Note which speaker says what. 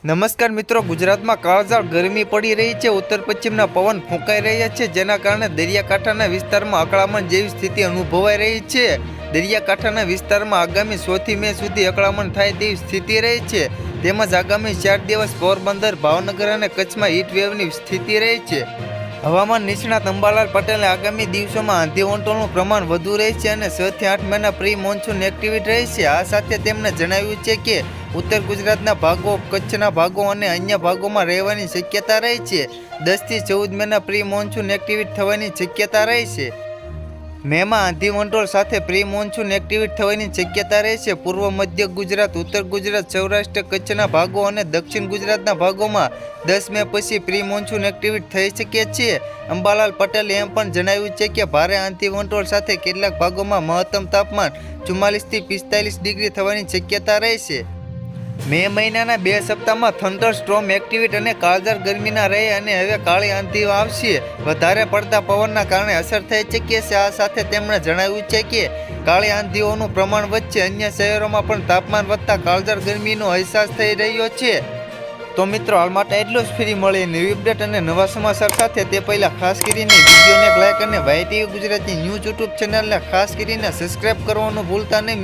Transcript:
Speaker 1: નમસ્કાર મિત્રો, ગુજરાતમાં કાળઝાળ ગરમી પડી રહી છે। ઉત્તર પશ્ચિમના પવન ફૂંકાઈ રહ્યા છે, જેના કારણે દરિયાકાંઠાના વિસ્તારમાં અકળામણ જેવી સ્થિતિ અનુભવાઈ રહી છે। દરિયાકાંઠાના વિસ્તારમાં આગામી 6 થી મે સુધી અકળામણ થાય તેવી સ્થિતિ રહી છે। તેમજ આગામી 4 દિવસ પોરબંદર, ભાવનગર અને કચ્છમાં હીટ વેવની સ્થિતિ રહી છે। હવામાન નિષ્ણાત અંબાલાલ પટેલે આગામી દિવસોમાં આંધી વંટોળનું પ્રમાણ વધુ રહેશે અને 6 થી 8 મહિના પ્રી મોન્સૂન એક્ટિવિટી રહેશે। આ સાથે તેમણે જણાવ્યું છે કે ઉત્તર ગુજરાતના ભાગો, કચ્છના ભાગો અને અન્ય ભાગોમાં રહેવાની શક્યતા રહે છે। 10 થી 14 મહિના પ્રી મોન્સૂન એક્ટિવિટી થવાની શક્યતા રહેશે। મેમાં આંધી વંટોળ સાથે પ્રી મોન્સૂન એક્ટિવિટી થવાની શક્યતા રહેશે। પૂર્વ મધ્ય ગુજરાત, ઉત્તર ગુજરાત, સૌરાષ્ટ્ર, કચ્છના ભાગો અને દક્ષિણ ગુજરાતના ભાગોમાં 10 મે પછી પ્રી મોન્સૂન એક્ટિવિટી થઈ શકે છે। અંબાલાલ પટેલે એમ પણ જણાવ્યું છે કે ભારે આંધી વંટોળ સાથે કેટલાક ભાગોમાં મહત્તમ તાપમાન 44 થી 45 ડિગ્રી થવાની શક્યતા રહેશે। મે મહિનાના 2 સપ્તાહમાં થંડર સ્ટ્રોમ એક્ટિવિટી અને કાળઝાળ ગરમીના રહે અને હવે કાળી આંધી આવશે। વધારે પડતા પવનના કારણે અસર થઈ શકે છે। આ સાથે તેમણે જણાવ્યું છે કે કાળી આંધીઓનું પ્રમાણ વધશે। અન્ય શહેરોમાં પણ તાપમાન વધતા કાળઝાળ ગરમીનો અહેસાસ થઈ રહ્યો છે। તો મિત્રો, હાલ માટે એટલું જ। ફરી મળીએ નવી અપડેટ અને નવા સમાચાર સાથે। તે પહેલાં ખાસ કરીને વિડીયોને એક લાઇક અને YTV ગુજરાતી ન્યૂઝ યુટ્યુબ ચેનલને ખાસ કરીને સબસ્ક્રાઈબ કરવાનું ભૂલતા નહીં।